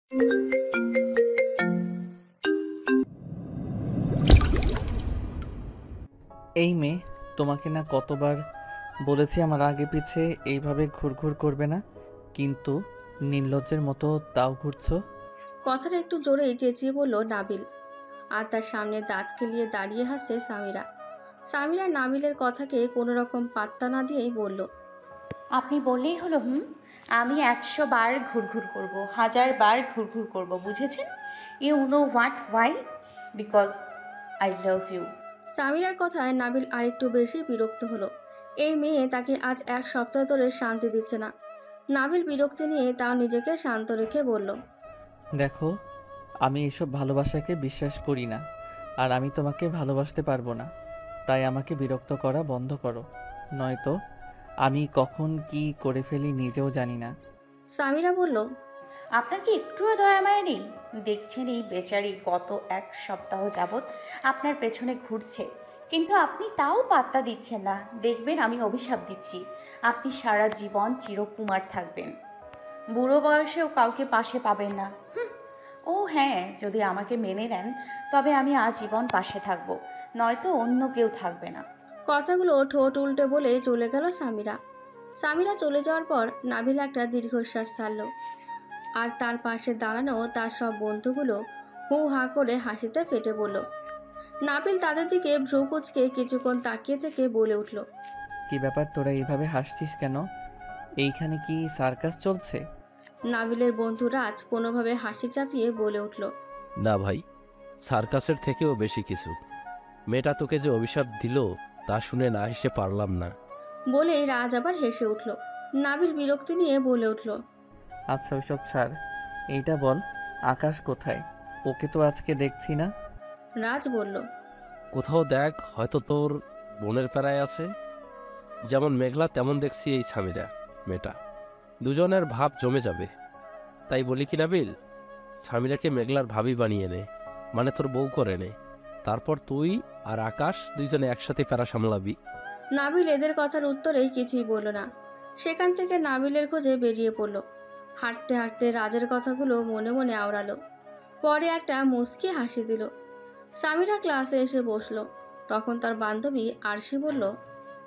এই মেয়ে, তোমাকে না কতবার বলেছি আমার আগে পিছে এইভাবে ঘুরঘুর করবে না, কিন্তু নির্লজ্জের মতো তাও ঘুরছো। কথাটা একটু জোরেই চেঁচিয়ে বলল নাবিল। আর তার সামনে দাঁত খেলিয়ে দাঁড়িয়ে হাসছে সামিরা। সামিরা নাবিলের কথাকে কোনো রকম পাত্তা না দিয়েই বলল, আপনি বললেই হলো হুম। আমি 100 বার ঘুরঘুর করব, 1000 বার ঘুরঘুর করব, বুঝেছেন? You know what why? Because I love you. সামিরার কথায় নাবিল আরেকটু বেশি বিরক্ত হলো। এই মেয়ে তাকে আজ 1 সপ্তাহ ধরে শান্তি দিচ্ছে না। নাবিল বিরক্তি নিয়ে তাও নিজেকে শান্ত রেখে বলল, দেখো, আমি এসব ভালোবাসাকে বিশ্বাস করি না, আর আমি তোমাকে ভালোবাসতে পারবো না। তাই আমাকে বিরক্ত করা বন্ধ করো, নয়তো আমি কখন কি করে ফেলি নিজেও জানি না। সামিরা বলল, আপনার কি একটুও দয়া মায়া নেই? দেখছেন এই বেচারি গত 1 সপ্তাহ যাবৎ আপনার পেছনে ঘুরছে, কিন্তু আপনি তাও পাত্তা দিচ্ছেন না। দেখবেন আমি অভিশাপ দিচ্ছি, আপনি সারা জীবন চিরকুমার থাকবেন, বুড়ো বয়সেও কাউকে পাশে পাবেন না। ও হ্যাঁ, যদি আমাকে মেনে নেন তবে আমি আজীবন পাশে থাকব, নয়তো অন্য কেউ থাকবে না। কথাগুলো ঠোঁট উল্টে বলে চলে গেল সামিরা। সামিরা চলে যাওয়ার পর নাবিল একটা দীর্ঘশ্বাস ছাড়ল। আর তার পাশে দাঁড়ানো তার সব বন্ধুগুলো হু হা করে হাসিতে ফেটে পড়ল। নাবিল তাদের দিকে ভ্রু কুঁচকে কিছুক্ষণ তাকিয়ে থেকে বলে উঠল, কি ব্যাপার, তোরা এইভাবে হাসছিস কেন? এইখানে কি সার্কাস চলছে? নাবিলের বন্ধু রাজ কোনোভাবে হাসি চাপিয়ে বলে উঠল, না ভাই, সার্কাসের থেকেও বেশি কিছু। মেয়েটা তোকে যে অভিশাপ দিল তা শুনে না হেসে পারলাম না। বলেই রাজ আবার হেসে উঠল। নাবিল বিরক্তি নিয়ে বলে উঠল, আচ্ছা ওইসব ছাড়, এইটা বল, আকাশ কোথায়? ওকে তো আজকে দেখছি না। রাজ বলল, কোথাও দেখ, হয়তো তোর বোনের প্যারায় আছে। যেমন মেঘলা তেমন দেখছি এই ছামিরা মেয়েটা, দুজনের ভাব জমে যাবে। তাই বলি কি নাবিল, ছামিরাকে মেঘলার ভাবি বানিয়ে নে, মানে তোর বউ করে নে। তারপর তুই আর আকাশ দুইজনে একসাথে প্যারা সামলাবি। নাবিল এদের কথার উত্তরেই কিছুই বলল না। সেখান থেকে নাবিলের খোঁজে বেরিয়ে পড়ল। হাঁটতে হাঁটতে রাজের কথাগুলো মনে মনে আওড়ালো। পরে একটা মুচকি হাসি দিল। সামিরা ক্লাসে এসে বসলো। তখন তার বান্ধবী আরশি বলল,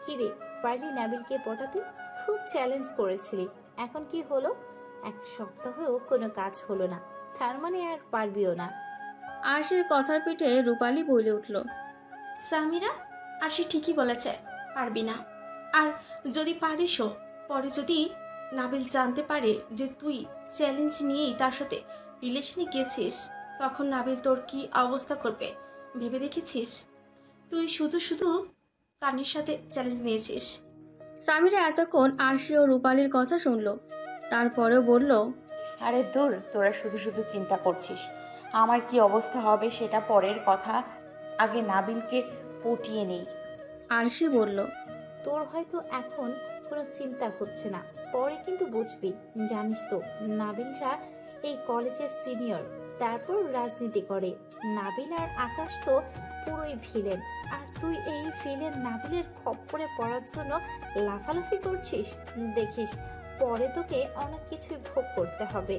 কিরে, পারলি নাবিলকে পটাতে? খুব চ্যালেঞ্জ করেছিলি, এখন কি হলো? 1 সপ্তাহেও কোনো কাজ হলো না, তার মানে আর পারবিও না? আরশির কথার পিঠে রূপালী বলে উঠল, সামিরা, আশি ঠিকই বলেছে, পারবি না। আর যদি পারিসও, পরে যদি নাবিল জানতে পারে যে তুই চ্যালেঞ্জ নিয়েই তার সাথে রিলেশনে গেছিস, তখন নাবিল তোর কি অবস্থা করবে ভেবে দেখেছিস? তুই শুধু শুধু তানির সাথে চ্যালেঞ্জ নিয়েছিস। সামিরা এতক্ষণ আরশি ও রূপালীর কথা শুনল। তারপরেও বলল, আরে দূর, তোরা শুধু শুধু চিন্তা করছিস। আমার কি অবস্থা হবে সেটা পরের কথা, আগে নাবিলকে পটিয়ে নেই। আরশি বলল, তোর হয়তো এখন কোনো চিন্তা হচ্ছে না, পরে কিন্তু বুঝবি। জানিস তো, নাবিলরা এই কলেজের সিনিয়র, তারপর রাজনীতি করে। নাবিল আর আকাশ তো পুরোই ভিলেন, আর তুই এই ভিলেন নাবিলের খপ্পরে পড়ার জন্য লাফালাফি করছিস। দেখিস, পরে তোকে অনেক কিছুই ভোগ করতে হবে।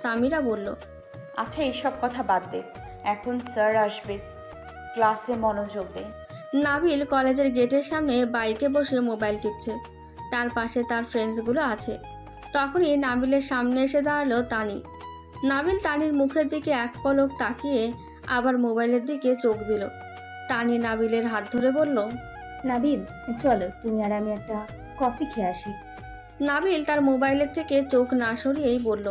সামিরা বলল, আচ্ছা এইসব কথা বাদ দে, এখন স্যার আসবে, ক্লাসে মনোযোগ দে। নাবিল কলেজের গেটের সামনে বাইকে বসে মোবাইল টিপছে। তার পাশে তার ফ্রেন্ডসগুলো আছে। তখনই নাবিলের সামনে এসে দাঁড়ালো তানি। নাবিল তানির মুখের দিকে এক পলক তাকিয়ে আবার মোবাইলের দিকে চোখ দিল। তানি নাবিলের হাত ধরে বলল, নাবিল, চলো তুমি আর আমি একটা কফি খেয়ে আসি। নাবিল তার মোবাইলের থেকে চোখ না সরিয়েই বলল,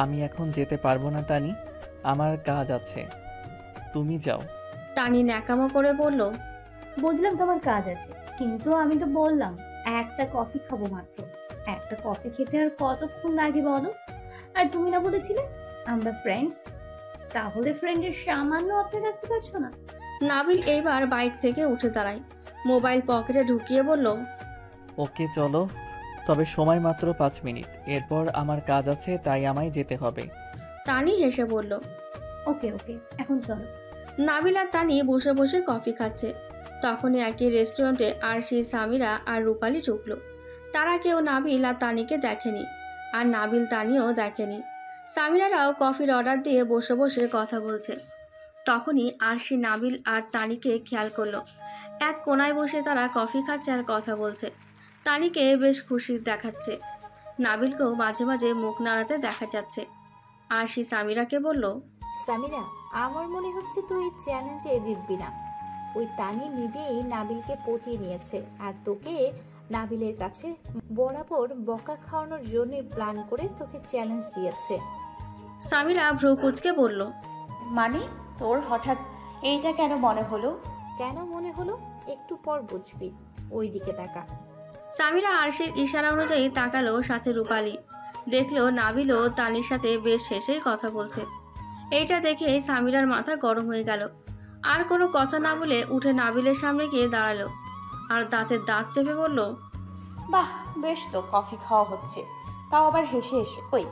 আমি এখন যেতে পারবো না তানি, আমার কাজ আছে, তুমি যাও। তানি ন্যাকামো করে বলল, বুঝলাম তোমার কাজ আছে, কিন্তু আমি তো বললাম একটা কফি খাবো মাত্র। একটা কফি খেতে আর কতক্ষণ লাগে বলো? আর তুমি না বলেছিলে আমরা ফ্রেন্ডস? তাহলে ফ্রেন্ডের সামান্য অপেক্ষা রাখতে পারছো না? নাবিল এইবার বাইক থেকে উঠে দাঁড়ায়, মোবাইল পকেটে ঢুকিয়ে বলল, ওকে চলো, তবে সময় মাত্র 5 মিনিট, এরপর আমার কাজ আছে, তাই আমায় যেতে হবে। তানি হেসে বলল, ওকে ওকে, এখন চলো। নাবিল আর তানি বসে বসে কফি খাচ্ছে। তখনই একই রেস্টুরেন্টে আরশি, সামিরা আর রূপালী ঢুকলো। তারা কেউ নাবিল আর তানিকে দেখেনি, আর নাবিল তানিও দেখেনি। সামিরারাও কফির অর্ডার দিয়ে বসে বসে কথা বলছে। তখনই আরশি, নাবিল আর তানিকে খেয়াল করলো। এক কোনায় বসে তারা কফি খাচ্ছে আর কথা বলছে। তানিকে বেশ খুশি দেখাচ্ছে, নাবিলকেও মাঝে মাঝে মুখ নাড়াতে দেখা যাচ্ছে। আরশি সামিরাকে বলল, সামিরা, আমার মনে হচ্ছে তুই চ্যালেঞ্জে জিতবি না। ওই তানি নিজেই নাবিলকে পটিয়ে নিয়েছে আর তোকে নাবিলের কাছে বরাবর বকা খাওয়ানোর জন্য প্ল্যান করে তোকে চ্যালেঞ্জ দিয়েছে। সামিরা ভ্রু কুঁচকে বলল, মানে তোর হঠাৎ এইটা কেন মনে হলো? কেন মনে হলো একটু পর বুঝবি, ওই দিকে তাকা। সামিরা আরশির ইশারা অনুযায়ী তাকালো, সাথে রূপালী দেখলো নাবিলও তানির সাথে বেশ শেষেই কথা বলছে। এইটা দেখে সামিরার মাথা গরম হয়ে গেল। আর কোনো কথা না বলে উঠে নাবিলের সামনে গিয়ে দাঁড়ালো আর দাঁতের দাঁত চেপে বলল, বাহ, বেশ তো কফি খাওয়া হচ্ছে, তাও আবার হেসে হেসে। কই,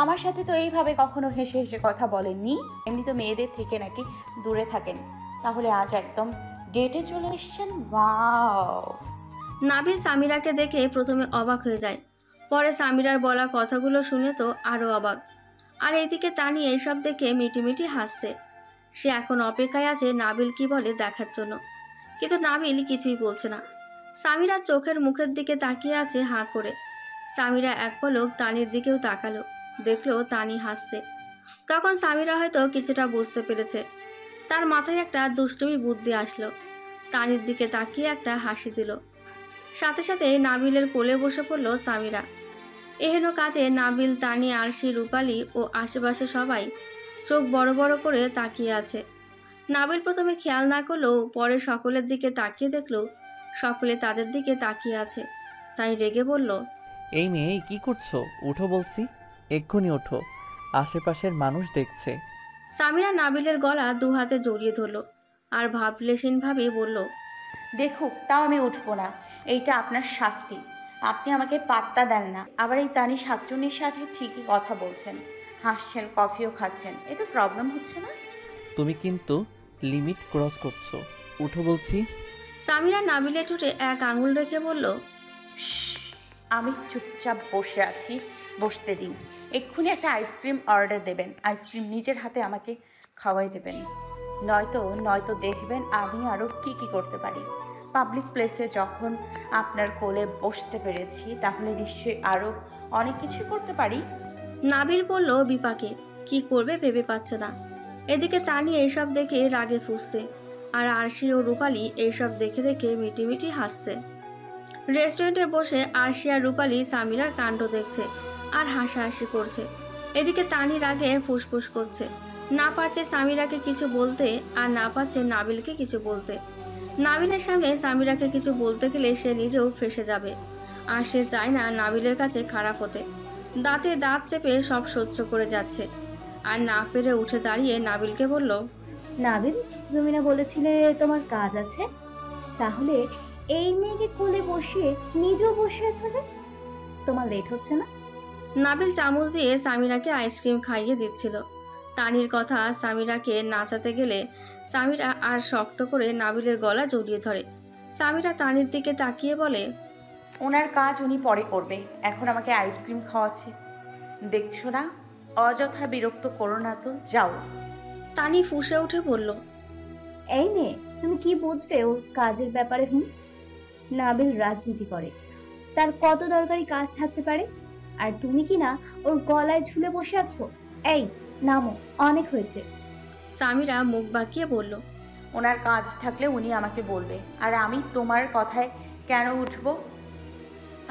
আমার সাথে তো এইভাবে কখনো হেসে হেসে কথা বলেননি। এমনি তো মেয়েদের থেকে নাকি দূরে থাকেন, তাহলে আজ একদম ডেটে চলে এসেছেন। ওয়াও! নাবিল সামিরাকে দেখে প্রথমে অবাক হয়ে যায়, পরে সামিরার বলা কথাগুলো শুনে তো আরও অবাক। আর এইদিকে তানি এইসব দেখে মিটিমিটি হাসছে। সে এখন অপেক্ষায় আছে নাবিল কি বলে দেখার জন্য, কিন্তু নাবিল কিছুই বলছে না। সামিরা চোখের মুখের দিকে তাকিয়ে আছে হাঁ করে। সামিরা এক পলক তানির দিকেও তাকালো, দেখলো তানি হাসছে। তখন সামিরা হয়তো কিছুটা বুঝতে পেরেছে। তার মাথায় একটা দুষ্টুমি বুদ্ধি আসলো। তানির দিকে তাকিয়ে একটা হাসি দিল। সাথে সাথে নাবিলের কোলে বসে পড়ল সামিরা। এহেন কাজে নাবিল, তানি, আরশি, রূপালী ও আশেপাশে সবাই চোখ বড় বড় করে তাকিয়ে আছে। নাবিল প্রথমে খেয়াল না করলেও পরে সকলের দিকে তাকিয়ে দেখলো সকলে তাদের দিকে তাকিয়ে আছে। তাই রেগে বলল, এই মেয়ে কি করছো? উঠো বলছি, এক্ষুনি ওঠো, আশেপাশের মানুষ দেখছে। সামিরা নাবিলের গলা দু হাতে জড়িয়ে ধরল আর ভাবলেশীনভাবে বলল, দেখুক, তাও আমি উঠবো না। এইটা আপনার শাস্তি। আপনি আমাকে পাত্তা দেন না, আবার এই তানি শাকচুনির সাথে ঠিকই কথা বলছেন, হাসছেন, কফিও খাচ্ছেন। এতে প্রবলেম হচ্ছে না? তুমি কিন্তু লিমিট ক্রস করছো, উঠো বলছি। সামিরা নাবিলের ঠোঁটে এক আঙুল রেখে বলল, শ্শ্, আমি চুপচাপ বসে আছি, বসতে দিন। এক্ষুনি একটা আইসক্রিম অর্ডার দেবেন, আইসক্রিম নিজের হাতে আমাকে খাওয়াই দেবেন। নয়তো দেখবেন আমি আরও কি করতে পারি। পাবলিক প্লেসে যখন আপনার কোলে বসতে পেরেছি, তাহলে নিশ্চয়ই আরও অনেক কিছু করতে পারি। নাবিল বলল বিপাকে, কি করবে ভেবে পাচ্ছে না। এদিকে তানি এইসব দেখে রাগে ফুঁসছে, আর আরশি ও রূপালী এইসব দেখে দেখে মিটিমিটি হাসছে। রেস্টুরেন্টে বসে আরশি আর রূপালী সামিরার কাণ্ড দেখছে আর হাসাহাসি করছে। এদিকে তানি রাগে ফুসফুস করছে, না পারছে সামিরাকে কিছু বলতে আর না পারছে নাবিলকে কিছু বলতে। নাবিলের সামনে সামিরাকে কিছু বলতে গেলে সে নিজেও ফেঁসে যাবে, আর সে চায় না নাবিলের কাছে খারাপ হতে। দাঁতে দাঁত চেপে সব সহ্য করে যাচ্ছে, আর না পেরে উঠে দাঁড়িয়ে নাবিলকে বলল, নাবিল, তুমি না বলেছিলে তোমার কাজ আছে? তাহলে এই মেয়েকে কোলে বসিয়ে নিজেও বসে আছো যে? তোমার লেট হচ্ছে না? নাবিল চামচ দিয়ে সামিরাকে আইসক্রিম খাইয়ে দিচ্ছিল। তানির কথা সামিরাকে নাচাতে গেলে সামিরা আর শক্ত করে নাবিলের গলা জড়িয়ে ধরে। সামিরা তানির দিকে তাকিয়ে বলে, ওনার কাজ উনি পরে করবে, এখন আমাকে আইসক্রিম খাওয়াচ্ছে। দেখছো না? অযথা বিরক্ত করো না তো, যাও। তানি ফুঁসে উঠে বলল, এই মেয়ে, তুমি কি বুঝবে ওর কাজের ব্যাপারে? নাবিল রাজনীতি করে, তার কত দরকারি কাজ থাকতে পারে, আর তুমি কি না ওর গলায় ঝুলে বসে আছো? এই নামো, অনেক হয়েছে। সামিরা মুখ বাঁকিয়ে বলল, ওনার কাজ থাকলে উনি আমাকে বলবে, আর আমি তোমার কথায় কেন উঠবো?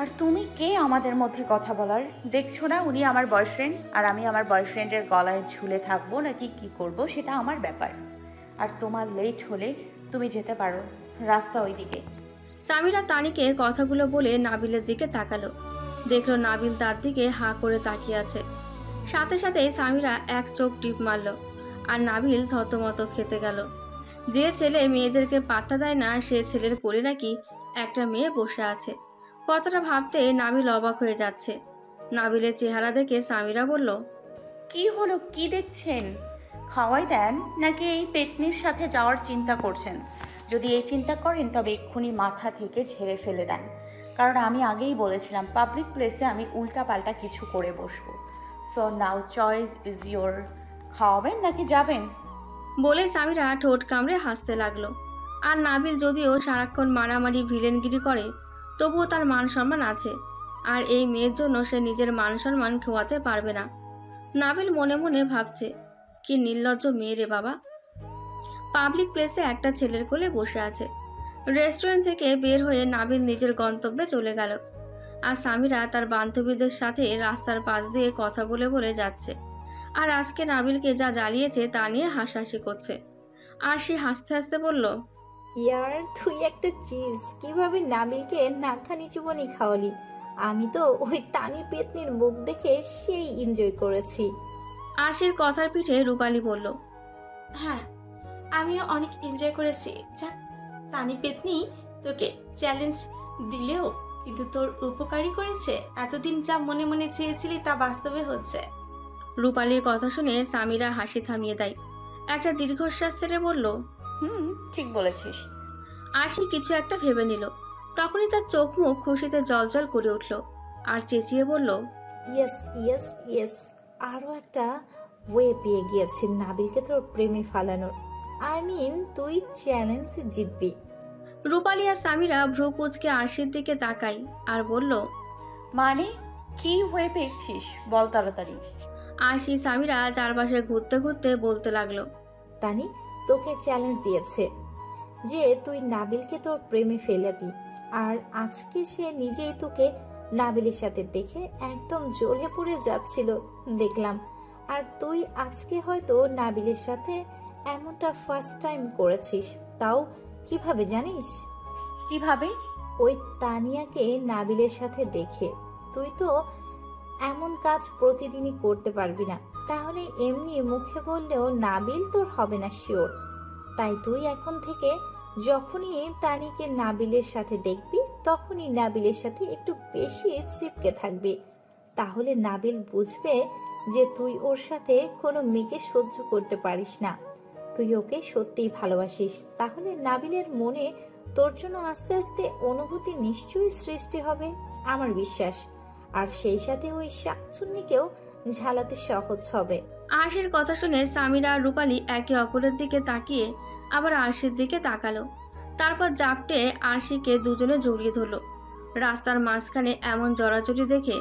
আর তুমি কে আমাদের মধ্যে কথা বলার? দেখছো না উনি আমার বয়ফ্রেন্ড, আর আমি আমার বয়ফ্রেন্ডের গলায় ঝুলে থাকবো নাকি কি করব সেটা আমার ব্যাপার। আর তোমার লেট হলে তুমি যেতে পারো, রাস্তা ওইদিকে। সামিরা তানিকে কথাগুলো বলে নাবিলের দিকে তাকালো, দেখলো নাবিল তার দিকে হাঁ করে তাকিয়ে আছে। সাথে সাথে সামিরা এক চোখ টিপ মারল, আর নাবিল থতমত খেতে গেল। যে ছেলে মেয়েদেরকে পাত্তা দেয় না, সে ছেলের কোলে নাকি একটা মেয়ে বসে আছে। কতটা ভাবতে নাবিল অবাক হয়ে যাচ্ছে। নাবিলের চেহারা দেখে সামিরা বলল, কি হলো, কি দেখছেন? খাওয়াই দেন, নাকি এই পেতনির সাথে যাওয়ার চিন্তা করছেন? যদি এই চিন্তা করেন তবে এক্ষুনি মাথা থেকে ঝেড়ে ফেলে দেন, কারণ আমি আগেই বলেছিলাম পাবলিক প্লেসে আমি উল্টাপাল্টা কিছু করে বসবো। So now choice is your. খাওয়াবেন নাকি যাবেন? বলে সামিরা ঠোঁট কামড়ে হাসতে লাগলো। আর নাবিল যদিও সারাক্ষণ মারামারি ভিলেনগিরি করে, তবুও তার মান সম্মান আছে, আর এই মেয়ের জন্য সে নিজের মান সম্মান খোয়াতে পারবে না। নাবিল মনে মনে ভাবছে, কি নির্লজ্জ মেয়ে রে বাবা। পাবলিক প্লেসে একটা ছেলের কোলে বসে আছে। রেস্টুরেন্ট থেকে বের হয়ে নাবিল নিজের গন্তব্যে চলে গেল। আর সামিরা তার বান্ধবীদের সাথে রাস্তার পাশ দিয়ে কথা বলে বলে যাচ্ছে, আর আজকে নাবিলকে যা জ্বালিয়েছে তা নিয়ে হাসাহাসি করছে। আর সে হাসতে হাসতে বলল, ইয়ার তুই একটা চিজ, কিভাবে নাবিলকে নাখানি চুবানি খাওয়ালি। আমি তো ওই তানি পেতনির মুখ দেখে সেই এনজয় করেছি। আরশির কথার পিঠে রূপালী বলল, হ্যাঁ, আমিও অনেক এনজয় করেছি। যাক, তানি পেতনি তোকে চ্যালেঞ্জ দিলেও কিন্তু তোর উপকারই করেছে। এতদিন যা মনে মনে চেয়েছিলি তা বাস্তবে হচ্ছে। রূপালীর কথা শুনে সামিরা হাসি থামিয়ে দেয়। একটা দীর্ঘশ্বাস ছেড়ে বলল, ঠিক বলেছিস। আরশি কিছু একটা ভেবে নিল। তখনই তার চোখ মুখ খুশিতে জলজল করে উঠল, আর চেঁচিয়ে বলল, ইয়েস ইয়েস ইয়েস, আরও একটা ওয়ে পেয়ে গিয়েছি নাবিলকে তোর প্রেমে ফালানোর। আই মিন তুই চ্যালেঞ্জ জিতবি। রূপালী আর সামিরা ভ্রু কুঁচকে আরশির দিকে তাকাই আর বলল, মানে কি হয়ে পেয়েছিস বল তাড়াতাড়ি। আরশি সামিরা চারপাশে ঘুরতে ঘুরতে বলতে লাগলো, তানি তোকে চ্যালেঞ্জ দিয়েছে যে তুই নাবিলকে তোর প্রেমে ফেলাবি, আর আজকে সে নিজেই তোকে নাবিলের সাথে দেখে একদম জ্বলে পড়ে যাচ্ছিল দেখলাম। আর তুই আজকে হয়তো নাবিলের সাথে এমনটা ফার্স্ট টাইম করেছিস। তাও কিভাবে জানিস? কিভাবে? ওই তানিয়াকে নাবিলের সাথে দেখে। তুই তো এমন কাজ প্রতিদিনই করতে পারবি না, তাহলে এমনি মুখে বললেও নাবিল তোর হবে না শিওর। তাই তুই এখন থেকে যখনই তানিকে নাবিলের সাথে দেখবি তখনই নাবিলের সাথে একটু বেশি চিপকে থাকবি। তাহলে নাবিল বুঝবে যে তুই ওর সাথে কোনো মেয়েকে সহ্য করতে পারিস না, তুই ওকে সত্যিই ভালোবাসিস। তাহলে নাবিলের মনে তোর জন্য আস্তে আস্তে অনুভূতি নিশ্চয়ই সৃষ্টি হবে আমার বিশ্বাস। আর সেই সাথে ওই শাকচুন্নিকেও ঝালাতে সহজ হবে। আরশির কথা শুনে সামিরা আর রূপালী একে অপরের দিকে তাকিয়ে আবার আরশির দিকে তাকালো। তারপর জাপটে আরশিকে দুজনে জড়িয়ে ধরলো। রাস্তার মাঝখানে এমন জড়াজড়ি দেখে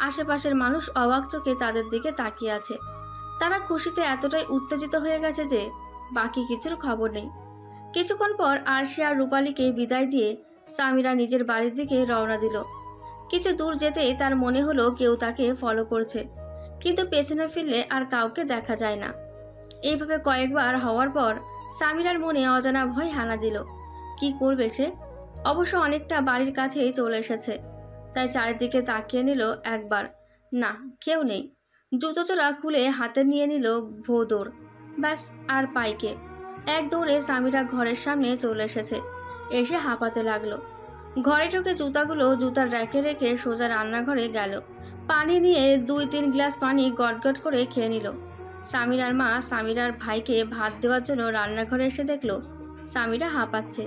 আশেপাশের মানুষ অবাক চোখে তাদের দিকে তাকিয়ে আছে। তারা খুশিতে এতটাই উত্তেজিত হয়ে গেছে যে বাকি কিছুর খবর নেই। কিছুক্ষণ পর আরশি আর রূপালীকে বিদায় দিয়ে সামিরা নিজের বাড়ির দিকে রওনা দিল। কিছু দূর যেতেই তার মনে হলো কেউ তাকে ফলো করছে, কিন্তু পেছনে ফিরলে আর কাউকে দেখা যায় না। এইভাবে কয়েকবার হওয়ার পর সামিরার মনে অজানা ভয় হানা দিল। কি করবে সে? অবশ্য অনেকটা বাড়ির কাছেই চলে এসেছে, তাই চারিদিকে তাকিয়ে নিল একবার। না, কেউ নেই। জুতো চোরা খুলে হাতে নিয়ে নিল ভোদর, ব্যাস আর পাইকে। এক দৌড়ে সামিরা ঘরের সামনে চলে এসেছে। এসে হাঁপাতে লাগলো। ঘরে ঢুকে জুতাগুলো জুতার র্যাকে রেখে সোজা রান্নাঘরে গেল। পানি নিয়ে 2-3 গ্লাস পানি গটগট করে খেয়ে নিল। সামিরার মা সামিরার ভাইকে ভাত দেওয়ার জন্য রান্নাঘরে এসে দেখলো সামিরা হাঁপাচ্ছে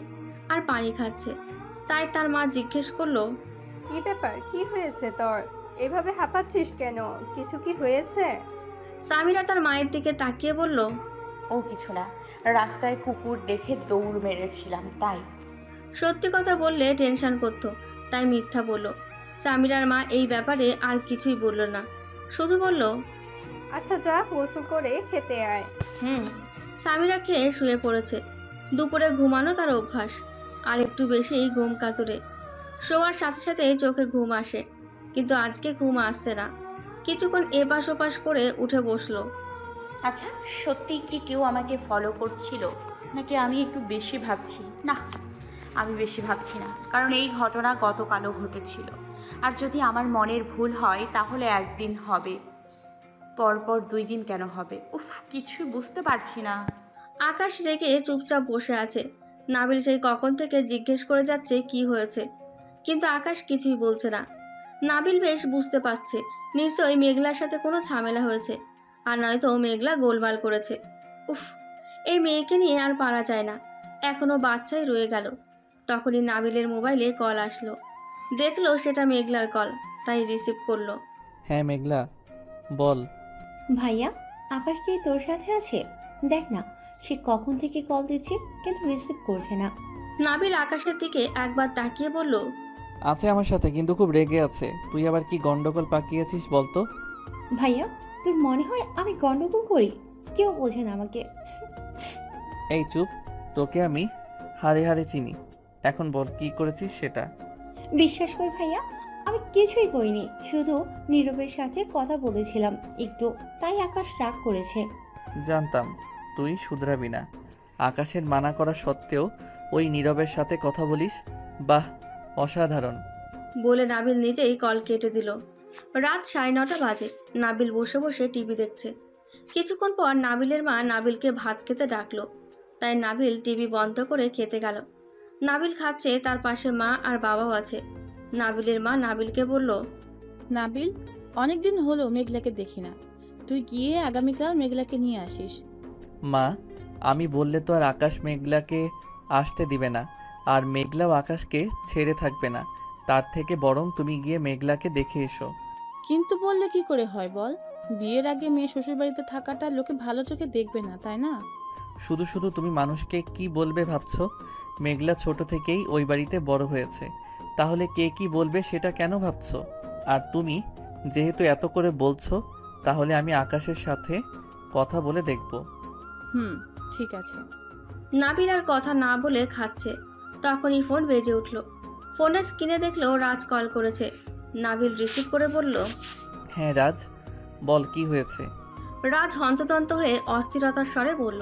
আর পানি খাচ্ছে। তাই তার মা জিজ্ঞেস করলো, কি ব্যাপার, কি হয়েছে তোর? এভাবে হাঁপাচ্ছিস কেন? কিছু কি হয়েছে? সামিরা তার মায়ের দিকে তাকিয়ে বলল, ও কিছু না, রাস্তায় কুকুর দেখে দৌড় মেরেছিলাম তাই। সত্যি কথা বললে টেনশন করতো, তাই মিথ্যা বলল। সামিরার মা এই ব্যাপারে আর কিছুই বলল না, শুধু বলল, আচ্ছা যা, গোসল করে খেতে আয়। সামিরা খেয়ে শুয়ে পড়েছে। দুপুরে ঘুমানো তার অভ্যাস, আর একটু বেশি ঘুম কাতুরে। শোয়ার সাথে সাথে চোখে ঘুম আসে, কিন্তু আজকে ঘুম আসছে না। কিছুক্ষণ এপাশ ওপাশ করে উঠে বসলো। আচ্ছা, সত্যি কি কেউ আমাকে ফলো করছিল নাকি আমি একটু বেশি ভাবছি? না, আমি বেশি ভাবছি না, কারণ এই ঘটনা গতকালও ঘটেছিল। আর যদি আমার মনের ভুল হয় তাহলে একদিন হবে, পরপর 2 দিন কেন হবে? উফ, কিছুই বুঝতে পারছি না। আকাশ রেখে চুপচাপ বসে আছে। নাবিল সেই কখন থেকে জিজ্ঞেস করে যাচ্ছে কি হয়েছে, কিন্তু আকাশ কিছুই বলছে না। নাবিল বেশ বুঝতে পারছে নিশ্চয়ই মেঘলার সাথে কোনো ঝামেলা হয়েছে, আর নয়তো মেঘলা গোলমাল করেছে। উফ, এই মেয়েকে নিয়ে আর পারা যায় না, এখনো বাচ্চাই রয়ে গেল। তখনই নাবিলের মোবাইলে কল আসলো। দেখলো সেটা মেঘলার কল, তাই রিসিভ করলো। হ্যাঁ মেঘলা, বল। ভাইয়া, আকাশ কি তোর সাথে আছে? দেখ না, সে কখন থেকে কল দিচ্ছে কিন্তু রিসিভ করছে না। নাবিল আকাশের দিকে একবার তাকিয়ে বলল, আছে আমার সাথে, কিন্তু খুব রেগে আছে। তুই আবার কি গন্ডগোল পাকিয়েছিস বলতো? ভাইয়া, তোর মনে হয় আমি গন্ডগোল করি? কেউ বোঝে না আমাকে। এই চুপ, তোকে আমি হাড়ে হাড়ে চিনি। এখন বল কি করেছিস সেটা। বিশ্বাস কর ভাইয়া, আমি কিছুই করিনি, শুধু নীরবের সাথে কথা বলেছিলাম একটু, তাই আকাশ রাগ করেছে। জানতাম তুই শুধরাবি না। আকাশের মানা করা সত্ত্বেও ওই নীরবের সাথে কথা বলিস, বাহ, অসাধারণ। বলে নাবিল নিজেই কল কেটে দিল। রাত 9:30 বাজে। নাবিল বসে বসে টিভি দেখছে। কিছুক্ষণ পর নাবিলের মা নাবিলকে ভাত খেতে ডাকলো, তাই নাবিল টিভি বন্ধ করে খেতে গেল। নাবিল খাচ্ছে, তার পাশে মা আর বাবাও আছে। নাবিলের মা নাবিলকে বলল, নাবিল, অনেকদিন হলো মেঘলাকে দেখি না, তুই গিয়ে আগামীকাল মেঘলাকে নিয়ে আসিস। মা, আমি বললে তো আর আকাশ মেঘলাকে আসতে দিবে না, আর মেঘলাও আকাশকে ছেড়ে থাকবে না। তার থেকে বরং তুমি গিয়ে মেঘলাকে দেখে এসো। কিন্তু বললে কি করে হয় বল? বিয়ের আগে মেয়ে শ্বশুরবাড়িতে থাকাটা লোকে ভালো চোখে দেখবে না, তাই না? শুধু শুধু তুমি মানুষকে কি বলবে ভাবছো? মেঘলা ছোট থেকেই ওই বাড়িতে বড় হয়েছে, তাহলে কে কি বলবে সেটা কেন ভাবছো? আর তুমি যেহেতু এত করে বলছো, তাহলে আমি আকাশের সাথে কথা বলে দেখব। ঠিক আছে। নাবিল আর কথা না বলে খাচ্ছে। তখনই ফোন বেজে উঠল। ফোনের স্ক্রিনে দেখলো রাজ কল করেছে। নাবিল রিসিভ করে বলল, হ্যাঁ রাজ, বল কি হয়েছে। রাজ হন্তদন্ত হয়ে অস্থিরতার স্বরে বলল,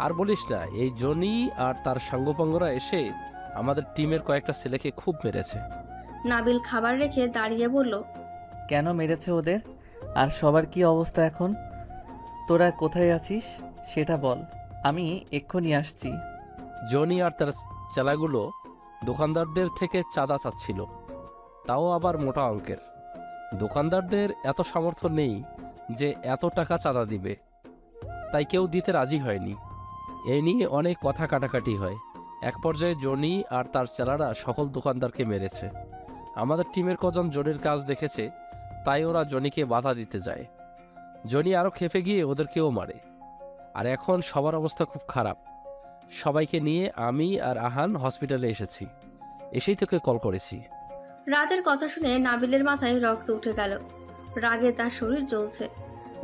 আর বলিস না, এই জনি আর তার সাঙ্গপাঙ্গরা এসে আমাদের টিমের কয়েকটা ছেলেকে খুব মেরেছে। নাবিল খাবার রেখে দাঁড়িয়ে বলল, কেন মেরেছে ওদের? আর সবার কি অবস্থা এখন? তোরা কোথায় আছিস সেটা বল, আমি এক্ষুনি আসছি। জনি আর তার চেলাগুলো দোকানদারদের থেকে চাঁদা চাচ্ছিল, তাও আবার মোটা অঙ্কের। দোকানদারদের এত সামর্থ্য নেই যে এত টাকা চাঁদা দিবে, তাই কেউ দিতে রাজি হয়নি। এই নিয়ে অনেক কথা কাটাকাটি হয়। এক পর্যায়ে জনি আর তার চেলারা সকল দোকানদারকে মেরেছে। আমাদের টিমের কজন জনির কাজ দেখেছে, তাই ওরা জনিকে বাধা দিতে যায়। জনি আরও খেপে গিয়ে ওদেরকেও মারে। আর এখন সবার অবস্থা খুব খারাপ। সবাইকে নিয়ে আমি আর আহান হসপিটালে এসেছি, এসেই তোকে কল করেছি। রাজের কথা শুনে নাবিলের মাথায় রক্ত উঠে গেল। রাগে তার শরীর জ্বলছে।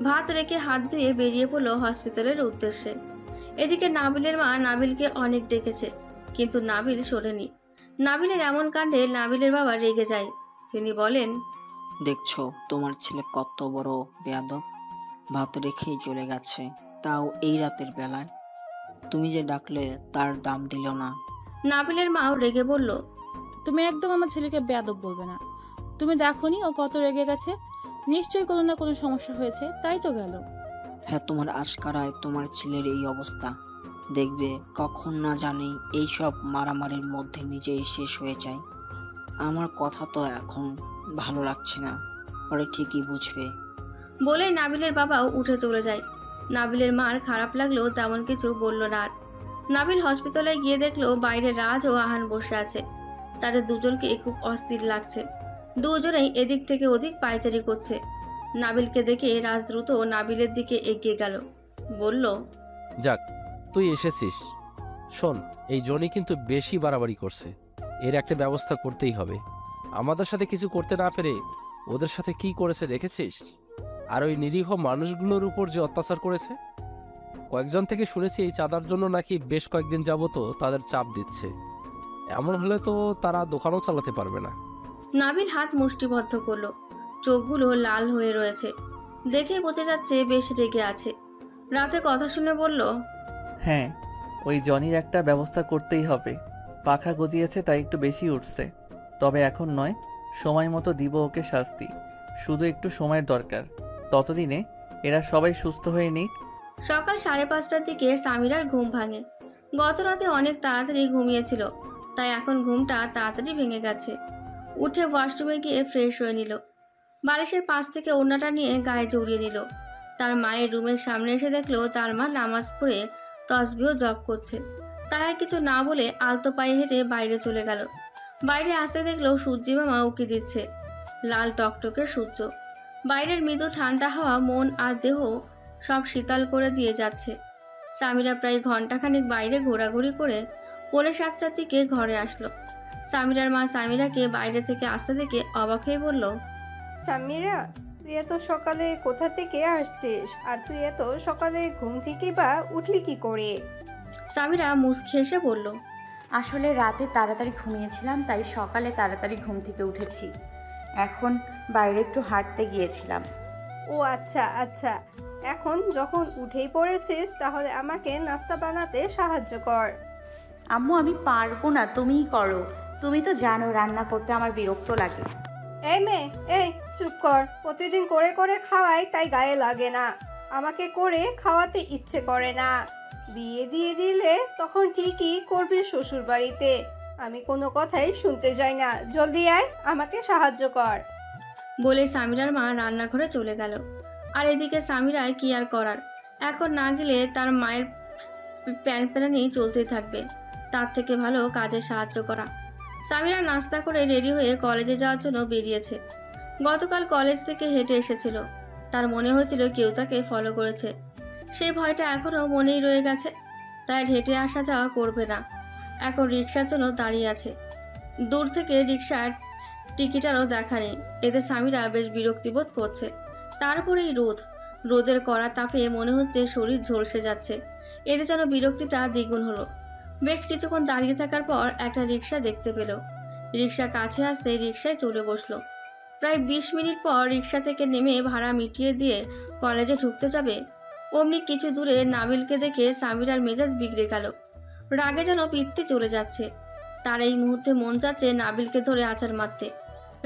ভাত রেখে হাত ধুয়ে বেরিয়ে পড়ল হসপিটালের উদ্দেশ্যে। এদিকে নাবিলের মা নাবিলকে অনেক ডেকেছে, কিন্তু নাবিল শোনেনি। নাবিলের এমন কাণ্ডে নাবিলের বাবা রেগে যায়। তিনি বলেন, দেখছো তোমার ছেলে কত বড় বেয়াদব, ভাত রেখেই চলে গেছে, তাও এই রাতের বেলায়। তুমি যে ডাকলে তার দাম দিল না। নাবিলের মাও রেগে বলল, তুমি একদম আমার ছেলেকে বেয়াদব বলবে না। তুমি দেখোনি ও কত রেগে গেছে? নিশ্চয়ই কোনো না কোনো সমস্যা হয়েছে, তাই তো গেল। হ্যাঁ, তোমার আশকারায় তোমার ছেলের এই অবস্থা। দেখবে কখন না জানি এইসব মারামারির মধ্যে নিজেই শেষ হয়ে যায়। আমার কথা তো এখন ভালো লাগছে না, পরে ঠিকই বুঝবে। বলে নাবিলের বাবাও উঠে চলে যায়। নাবিলের মার খারাপ লাগলেও তেমন কিছু বলল না আর। নাবিল হসপিটালে গিয়ে দেখলো বাইরে রাজ ও আহান বসে আছে। তাদের দুজনকে খুব অস্থির লাগছে। দুজনেই এদিক থেকে ওদিক পায়চারি করছে। নাবিলকে দেখে রাজ দ্রুত নাবিলের দিকে এগিয়ে গেল, বলল, যাক, তুই এসেছিস। শোন, এই জনি কিন্তু বেশি বাড়াবাড়ি করছে, এর একটা ব্যবস্থা করতেই হবে। আমাদের সাথে কিছু করতে না পেরে ওদের সাথে কি করেছে দেখেছিস? আর ওই নিরীহ মানুষগুলোর উপর যে অত্যাচার করেছে। কয়েকজন থেকে শুনেছি এই চাঁদার জন্য নাকি বেশ কয়েকদিন যাবতও তাদের চাপ দিচ্ছে। এমন হলে তো তারা দোকানও চালাতে পারবে না। নাবিল হাত মুষ্টিবদ্ধ করলো। চোখগুলো লাল হয়ে রয়েছে। দেখে বোঝা যাচ্ছে বেশ রেগে আছে। রাতে কথা শুনে বলল, হ্যাঁ, ওই জনির একটা ব্যবস্থা করতেই হবে। পাখা গজিয়েছে তাই একটু বেশি উঠছে, তবে এখন নয়, সময় মতো দিব ওকে শাস্তি। শুধু একটু সময়ের দরকার, ততদিনে এরা সবাই সুস্থ হয়ে নিক। সকাল 5:30টার দিকে সামিরার ঘুম ভাঙে। গত রাতে অনেক তাড়াতাড়ি ঘুমিয়েছিল, তাই এখন ঘুমটা তাড়াতাড়ি ভেঙে গেছে। উঠে ওয়াশরুমে গিয়ে ফ্রেশ হয়ে নিল। বালিশের পাশ থেকে ওড়নাটা নিয়ে গায়ে জড়িয়ে নিল। তার মায়ের রুমের সামনে এসে দেখলো তার মা নামাজ পড়ে তসবিহ জপ করছে। তাই আর কিছু না বলে আলতো পায়ে হেঁটে বাইরে চলে গেল। বাইরে আসতে দেখলো সূর্যি মামা উকি দিচ্ছে। লাল টকটকে সূর্য। বাইরের মৃদু ঠান্ডা হাওয়া মন আর দেহ সব শীতল করে দিয়ে যাচ্ছে। সামিরা প্রায় ঘন্টাখানেক বাইরে ঘোরাঘুরি করে 7:30টার দিকে ঘরে আসলো। সামিরার মা সামিরাকে বাইরে থেকে আসতে দেখে অবাক হয়ে বলল, সামিরা, তুই এত সকালে কোথা থেকে আসছিস? আর তুই এত সকালে ঘুম থেকে বা উঠলি কি করে? সামিরা মুচকি হেসে বলল, আসলে রাতে তাড়াতাড়ি ঘুমিয়েছিলাম, তাই সকালে তাড়াতাড়ি ঘুম থেকে উঠেছি। এখন বাইরে একটু হাঁটতে গিয়েছিলাম। ও আচ্ছা আচ্ছা, এখন যখন উঠেই পড়েছিস তাহলে আমাকে নাস্তা বানাতে সাহায্য কর। আম্মু, আমি পারবো না, তুমিই করো। তুমি তো জানো রান্না করতে আমার বিরক্ত লাগে। এই মেয়ে, এই চুপ কর। প্রতিদিন করে করে খাওয়াই তাই গায়ে লাগে না, আমাকে করে খাওয়াতে ইচ্ছে করে না। বিয়ে দিয়ে দিলে তখন ঠিকই করবি শ্বশুর বাড়িতে। আমি কোনো কথাই শুনতে চাই না। জলদি আয়, আমাকে সাহায্য কর। বলে সামিরার মা রান্নাঘরে চলে গেল। আর এদিকে সামিরার কি আর করার, এখন না গেলে তার মায়ের প্যানপ্যানানি চলতেই থাকবে। তার থেকে ভালো কাজে সাহায্য করা। সামিরা নাস্তা করে রেডি হয়ে কলেজে যাওয়ার জন্য বেরিয়েছে। গতকাল কলেজ থেকে হেঁটে এসেছিল। তার মনে হয়েছিল কেউ তাকে ফলো করেছে। সেই ভয়টা এখনও মনেই রয়ে গেছে, তাই হেঁটে আসা যাওয়া করবে না। এখন রিক্সার জন্য দাঁড়িয়ে আছে। দূর থেকে রিক্সার টিকিটারও দেখা নেই। এতে সামিরা বেশ বিরক্তিবোধ করছে। তারপরেই রোদের কড়া তাপে মনে হচ্ছে শরীর ঝলসে যাচ্ছে। এতে যেন বিরক্তিটা দ্বিগুণ হলো। বেশ কিছুক্ষণ দাঁড়িয়ে থাকার পর একটা রিক্সা দেখতে পেল। রিক্সা কাছে আসতে রিক্সায় চলে বসলো। প্রায় 20 মিনিট পর রিক্সা থেকে নেমে ভাড়া মিটিয়ে দিয়ে কলেজে ঢুকতে যাবে, অমনি কিছু দূরে নাবিলকে দেখে সামিরার মেজাজ বিগড়ে গেল। রাগে যেন পিত্তে চলে যাচ্ছে। তার এই মুহূর্তে মন চাচ্ছে নাবিলকে ধরে আছাড় মারতে।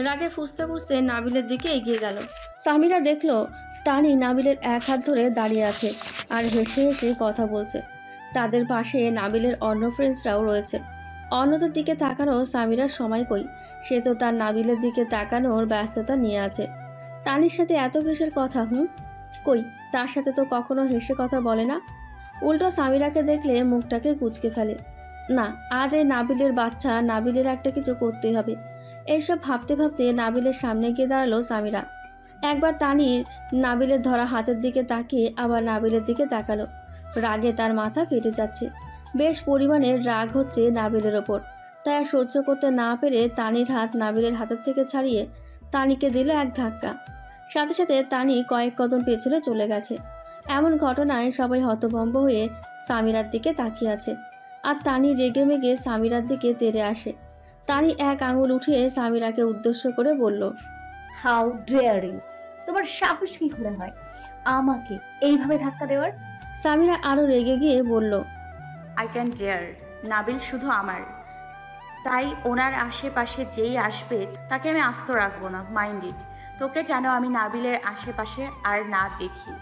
রাগে ফুঁসতে ফুঁসতে নাবিলের দিকে এগিয়ে গেল। সামিরা দেখলো তানি নাবিলের এক হাত ধরে দাঁড়িয়ে আছে আর হেসে হেসে কথা বলছে। তাদের পাশে নাবিলের অন্য ফ্রেন্ডসরাও রয়েছে। অন্যদের দিকে তাকানো সামিরার সময় কই, সে তো তার নাবিলের দিকে তাকানোর ব্যস্ততা নিয়ে আছে। তানির সাথে এত কিসের কথা? কই, তার সাথে তো কখনো হেসে কথা বলে না। উল্টো সামিরাকে দেখলে মুখটাকে কুঁচকে ফেলে। না, আজ এই নাবিলের বাচ্চা, নাবিলের একটা কিছু করতেই হবে। এইসব ভাবতে ভাবতে নাবিলের সামনে গিয়ে দাঁড়ালো সামিরা। একবার তানির নাবিলের ধরা হাতের দিকে তাকিয়ে আবার নাবিলের দিকে তাকালো। রাগে তার মাথা ফেটে যাচ্ছে। বেশ পরিমাণের রাগ হচ্ছে নাবিলের ওপর। তাই আর সহ্য করতে না পেরে তানির হাত নাবিলের হাতের থেকে ছাড়িয়ে তানিকে দিল এক ধাক্কা। সাথে সাথে তানি কয়েক কদম পেছনে চলে গেছে। এমন ঘটনায় সবাই হতভম্ব হয়ে সামিরার দিকে তাকিয়ে আছে। আর তানি রেগে মেগে সামিরার দিকে তেড়ে আসে। তানি এক আঙুল উঠিয়ে সামিরাকে উদ্দেশ্য করে বলল, হাউ ডেয়ার ইউ! তোমার সাহস কি করে হয় আমাকে এইভাবে ধাক্কা দেওয়ার? সামিরা আরো রেগে গিয়ে বলল, আই ক্যান ডেয়ার। নাবিল শুধু আমার, তাই ওনার আশেপাশে যেই আসবে তাকে আমি আস্ত রাখবো না। Mind it. তোকে যেন আমি নাবিলের আশেপাশে আর না দেখি।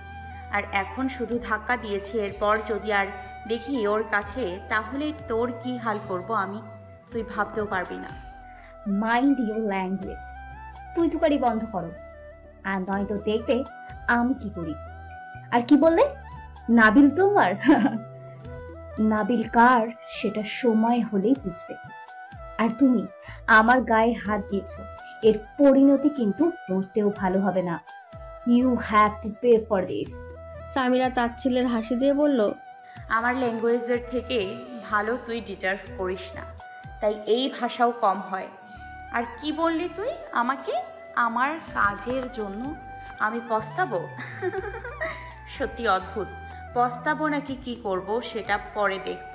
আর এখন শুধু ধাক্কা দিয়েছি, এরপর যদি আর দেখি ওর কাছে, তাহলে তোর কি হাল করব আমি, তুই ভাবতেও পারবি না। Mind your language. তুই তুকারি বন্ধ করো, আর নয়তো দেখবে আমি কি করি। আর কি বললে? নাবিল তোমার? নাবিল কার সেটা সময় হলেই বুঝবে। আর তুমি আমার গায়ে হাত দিয়েছো, এর পরিণতি কিন্তু মোটেও ভালো হবে না। You have to pay for this. Samira তাচ্ছিল্যের হাসি দিয়ে বলল, আমার ল্যাঙ্গুয়েজের থেকে ভালো তুই ডিজার্ভ করিস না, তাই এই ভাষাও কম হয়। আর কি বললি তুই আমাকে? আমার কাজের জন্য আমি পস্তাবো? সত্যি অদ্ভুত। পস্তাবো নাকি কি করব সেটা পরে দেখব।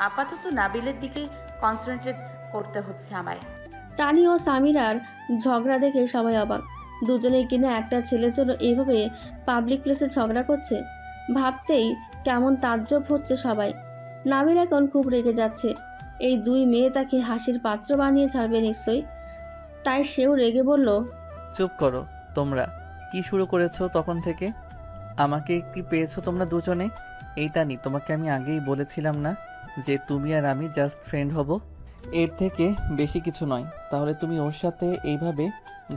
আপাতত নাবিলের দিকে কনসেন্ট্রেট করতে হচ্ছে আমায়। তানি ও সামিরার ঝগড়া দেখে সবাই অবাক। দুজনেই কিনা একটা ছেলের জন্য এইভাবে পাবলিক প্লেসে ঝগড়া করছে। ভাবতেই কেমন তাজ্জব হচ্ছে সবাই। নাবিল এখন খুব রেগে যাচ্ছে। এই দুই মেয়ে তাকে হাসির পাত্র বানিয়ে ছাড়বে নিশ্চয়ই। তাই সেও রেগে বলল, চুপ করো তোমরা। কি শুরু করেছো তখন থেকে? আমাকে কি পেয়েছো তোমরা দুজনে? এইটা তোমাকে আমি আগেই বলেছিলাম না যে তুমি আর আমি জাস্ট ফ্রেন্ড হব? এর থেকে বেশি কিছু নয়। তাহলে তুমি ওর সাথে এইভাবে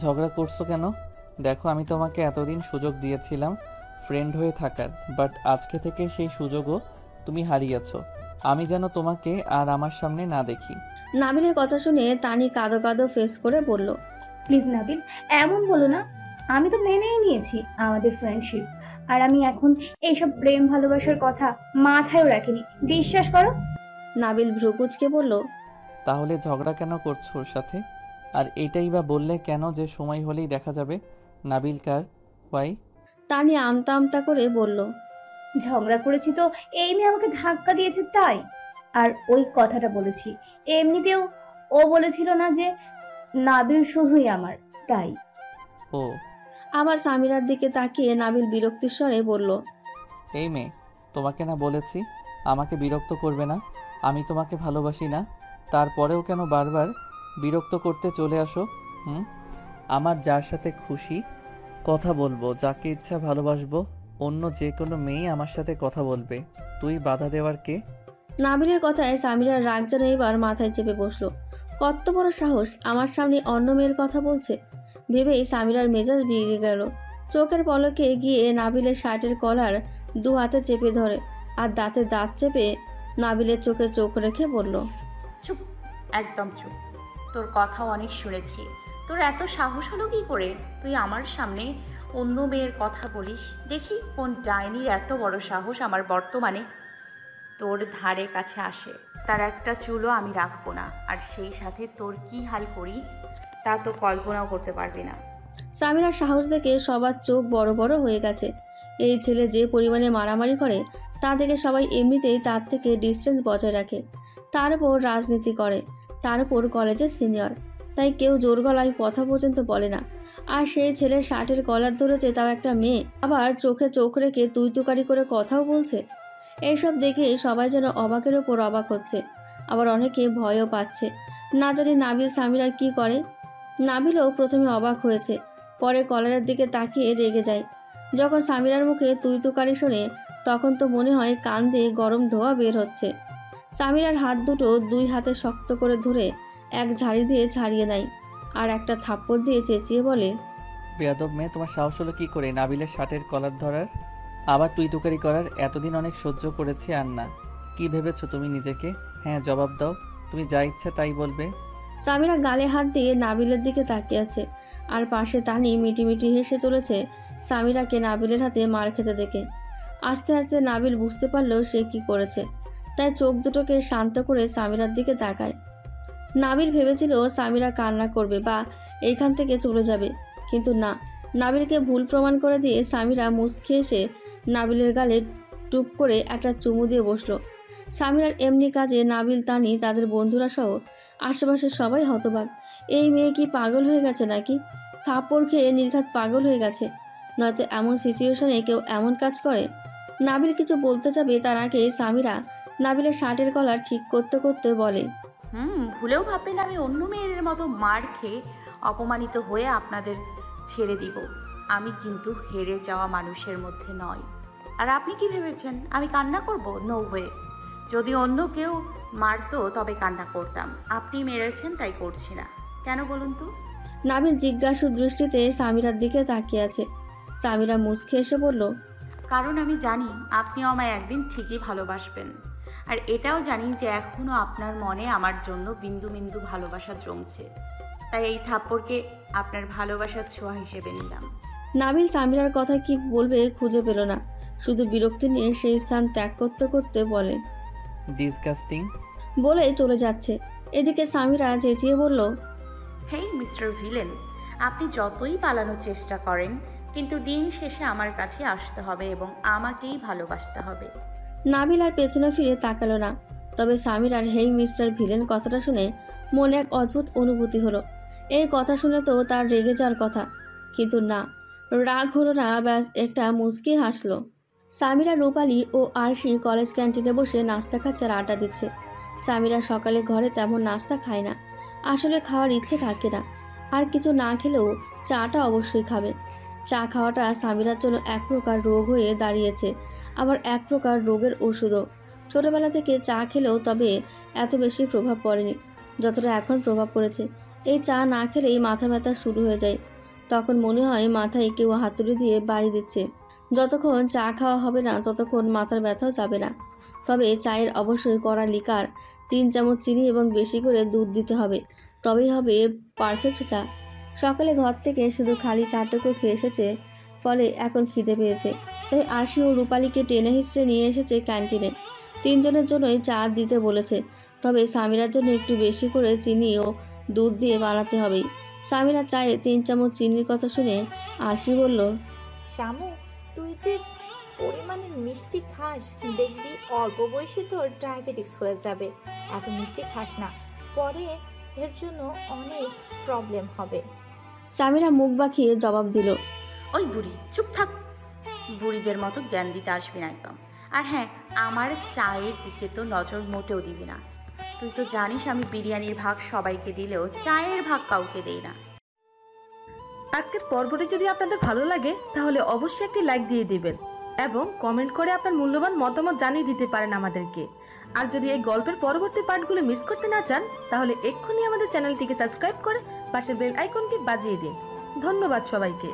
ঝগড়া করছো কেন? দেখো, আমি তোমাকে এতদিন সুযোগ দিয়েছিলাম ফ্রেন্ড হয়ে থাকার, বাট আজকে থেকে সেই সুযোগও তুমি হারিয়েছো। আমি যেন তোমাকে আর আমার সামনে না দেখি। নাবিলের কথা শুনে তানি কাঁদো কাঁদো ফেস করে বলল, প্লিজ নাবিল, এমন বলো না। আমি তো মেনেই নিয়েছি আমাদের ফ্রেন্ডশিপ, আর আমি এখন এইসব প্রেম ভালোবাসার কথা মাথায়ও রাখিনি, বিশ্বাস করো। নাবিল ভ্রুকুচকে বলল, তাহলে ঝগড়া কেন করছো ওর সাথে? আর এইটাই বা বললে কেন যে সময় হলেই দেখা যাবে? নাবিল কার ওয়াই? তানিয়া আমতা আমতা করে বলল, ঝগড়া করেছি তো এই মেয়ে আমাকে ধাক্কা দিয়েছে তাই। আর ওই কথাটা বলেছি, এমনিতেও ও বলেছিল না যে নাবিল শুধুই আমার, তাই। ও আবার সামিরার দিকে তাকিয়ে নাবিল বিরক্তির স্বরে বলল, এই মেয়ে, তোমাকে না বলেছি আমাকে বিরক্ত করবে না? আমি তোমাকে ভালোবাসি না, তারপরেও কেন বারবার বিরক্ত করতে চলে আসো? আমার যার সাথে খুশি কথা বলবো, যাকে ইচ্ছা ভালোবাসবো, অন্য যে কোনো মেয়ে আমার সাথে কথা বলবে, তুই বাধা দেওয়ার কে? নাবিলের কথায় সামিরার রাগ যেন এবার মাথায় চেপে বসলো। কত বড় সাহস, আমার সামনে অন্য মেয়ের কথা বলছে। ভেবেই সামিরার মেজাজ বিগড়ে গেল। চোখের পলকে গিয়ে নাবিলের শার্টের কলার দু হাতে চেপে ধরে আর দাঁতে দাঁত চেপে নাবিলের চোখে চোখ রেখে বলল, চুপ, একদম চুপ। তোর কথা অনেক শুনেছি। তোর এত সাহস হলো কি করে তুই আমার সামনে অন্য মেয়ের কথা বলিস? দেখি কোন ডাইনির এত বড় সাহস আমার বর্তমানে তোর ধারে কাছে আসে। তার একটা চুলও আমি রাখবো না, আর সেই সাথে তোর কি হাল করি তা তো কল্পনাও করতে পারবি না। সামিরার সাহস দেখে সবার চোখ বড় বড় হয়ে গেছে। এই ছেলে যে পরিমাণে মারামারি করে তা দেখে সবাই এমনিতেই তার থেকে ডিস্টেন্স বজায় রাখে। তার উপর রাজনীতি করে, তার উপর কলেজের সিনিয়র, তাই কেউ জোর গলায় কথা পর্যন্ত বলে না। আর সেই ছেলের শার্টের কলার ধরেছে তাও একটা মেয়ে, আবার চোখে চোখ রেখে তুই তুকারি করে কথাও বলছে। এইসব দেখে সবাই যেন অবাকের ওপর অবাক হচ্ছে, আবার অনেকে ভয়ও পাচ্ছে। না জানি নাবিল সামিরার কি করে। নাবিলও প্রথমে অবাক হয়েছে, পরে কলারের দিকে তাকিয়ে রেগে যায়। যখন সামিরার মুখে তুই তুকারি শোনে তখন তো মনে হয় কান দিয়ে গরম ধোঁয়া বের হচ্ছে। সামিরার হাত দুটো দুই হাতে শক্ত করে ধরে এক ঝাড়ি দিয়ে ছাড়িয়ে নেয় আর একটা থাপ্পড় দিয়ে চেঁচিয়ে বলে, বেয়াদব মেয়ে, তোমার সাহস হলো কি করে নাবিলের শার্টের কলার ধরার, আবার তুই তুকারি করার? এতদিন অনেক সহ্য করেছি আর না। কি ভেবেছো তুমি নিজেকে? হ্যাঁ জবাব দাও, তুমি যা ইচ্ছা তাই বলবে। সামিরা গালে হাত দিয়ে নাবিলের দিকে তাকিয়ে আছে, আর পাশে তানি মিটিমিটি হেসে চলেছে সামিরাকে নাবিলের হাতে মার খেতে দেখে। আস্তে আস্তে নাবিল বুঝতে পারলো সে কি করেছে, তাই চোখ দুটোকে শান্ত করে সামিরার দিকে তাকায়। নাবিল ভেবেছিল সামিরা কান্না করবে বা এইখান থেকে চলে যাবে, কিন্তু না, নাবিলকে ভুল প্রমাণ করে দিয়ে সামিরা মুচকে এসে নাবিলের গালে টুপ করে একটা চুমু দিয়ে বসলো। সামিরার এমনি কাজে নাবিল, তানি, তাদের বন্ধুরা সহ আশেপাশের সবাই হতবাক। এই মেয়ে কি পাগল হয়ে গেছে নাকি? থাপ্পড় খেয়ে নির্ঘাত পাগল হয়ে গেছে, নয়তো এমন সিচুয়েশনে কেউ এমন কাজ করে? নাবিল কিছু বলতে যাবে তার আগে সামিরা নাবিলের শার্টের কলার ঠিক করতে করতে বলে, ভুলেও ভাববেন আমি অন্য মেয়েদের মতো মার খেয়ে অপমানিত হয়ে আপনাদের ছেড়ে দিব। আমি কিন্তু হেরে যাওয়া মানুষের মধ্যে নয়। আর আপনি কি ভেবেছেন আমি কান্না করব? No way. যদি অন্য কেউ মারতো তবে কান্না করতাম। আপনি মেরেছেন তাই করছি না। কেন বলুন তো? নাবিল জিজ্ঞাসু দৃষ্টিতে সামিরার দিকে তাকিয়ে আছে। সামিরা মুচকে এসে বলল, কারণ আমি জানি আপনিও আমায় একদিন ঠিকই ভালোবাসবেন, আর এটাও জানি যে এখনও আপনার মনে আমার জন্য বিন্দু বিন্দু ভালোবাসা জমছে। তাই এই থাপ্পড়কে আপনার ভালোবাসার ছোঁয়া হিসেবে নিলাম। নাবিল সামিরার কথা কি বলবে খুঁজে পেল না, শুধু বিরক্তি নিয়ে সেই স্থান ত্যাগ করতে করতে বলে, ডিসগাস্টিং, বলে চলে যাচ্ছে। এদিকে সামিরা চেঁচিয়ে বলল, হেই মিস্টার ভিলেন, আপনি যতই পালানোর চেষ্টা করেন কিন্তু দিন শেষে আমার কাছে আসতে হবে এবং আমাকেই ভালোবাসতে হবে। নাবিল আর পেছনে ফিরে তাকালো না, তবে সামিরার হেই মিস্টার ভিলেন কথাটা শুনে মনে এক অদ্ভুত অনুভূতি হলো। এই কথা শুনে তো তার রেগে যাওয়ার কথা, কিন্তু না, রাগ হলো না, ব্যাস একটা মুচকি হাসলো। সামিরা, রূপালী ও আরশি কলেজ ক্যান্টিনে বসে নাস্তা খাচ্ছে আর আড্ডা দিচ্ছে। সামিরা সকালে ঘরে তেমন নাস্তা খায় না, আসলে খাওয়ার ইচ্ছে থাকে না, আর কিছু না খেলেও চাটা অবশ্যই খাবে। চা খাওয়াটা সামিরার জন্য এক প্রকার রোগ হয়ে দাঁড়িয়েছে, আবার এক প্রকার রোগের ওষুধও। ছোটোবেলা থেকে চা খেলেও তবে এত বেশি প্রভাব পড়েনি যতটা এখন প্রভাব পড়েছে। এই চা না খেলেই মাথা ব্যথা শুরু হয়ে যায়, তখন মনে হয় মাথায় কেউ হাতুড়ি দিয়ে বাড়ি দিচ্ছে। যতক্ষণ চা খাওয়া হবে না ততক্ষণ মাথার ব্যথাও যাবে না। তবে চায়ের অবশ্যই কড়া লিকার, 3 চামচ চিনি এবং বেশি করে দুধ দিতে হবে, তবেই হবে পারফেক্ট চা। সকালে ঘর থেকে শুধু খালি চাটুকু খেয়ে এসেছে, ফলে এখন খিদে পেয়েছে। তাই আরশি ও রূপালীকে টেনে হিসড়ে নিয়ে এসেছে ক্যান্টিনে। 3 জনের জন্যই চা দিতে বলেছে, তবে সামিরার জন্য একটু বেশি করে চিনি ও দুধ দিয়ে বানাতে হবেই। সামিরা চায়ে 3 চামচ চিনির কথা শুনে আরশি বলল, শামু, তুই যে পরিমাণে মিষ্টি খাস, দেখবি অল্প বয়সে তোর ডায়াবেটিক্স হয়ে যাবে। এত মিষ্টি খাস না, পরে এর জন্য অনেক প্রবলেম হবে। সামিরা মুখ বাঁকিয়ে জবাব দিল, ওই বুড়ি চুপ থাক, বুড়িদের মতো জ্ঞান দিতে আসবি না একদম। আর হ্যাঁ, আমার চায়ের দিকে তো নজর মোটেও দিবি না। তুই তো জানিস আমি বিরিয়ানির ভাগ সবাইকে দিলেও চায়ের ভাগ কাউকে দেই না। আজকের পর্বটি যদি আপনাদের ভালো লাগে তাহলে অবশ্যই একটি লাইক দিয়ে দিবেন এবং কমেন্ট করে আপনার মূল্যবান মতামত জানিয়ে দিতে পারেন আমাদেরকে। আর যদি এই গল্পের পরবর্তী পার্টগুলো মিস করতে না চান তাহলে এক্ষুনি আমাদের চ্যানেলটিকে সাবস্ক্রাইব করে পাশের বেল আইকনটি বাজিয়ে দিন। ধন্যবাদ সবাইকে।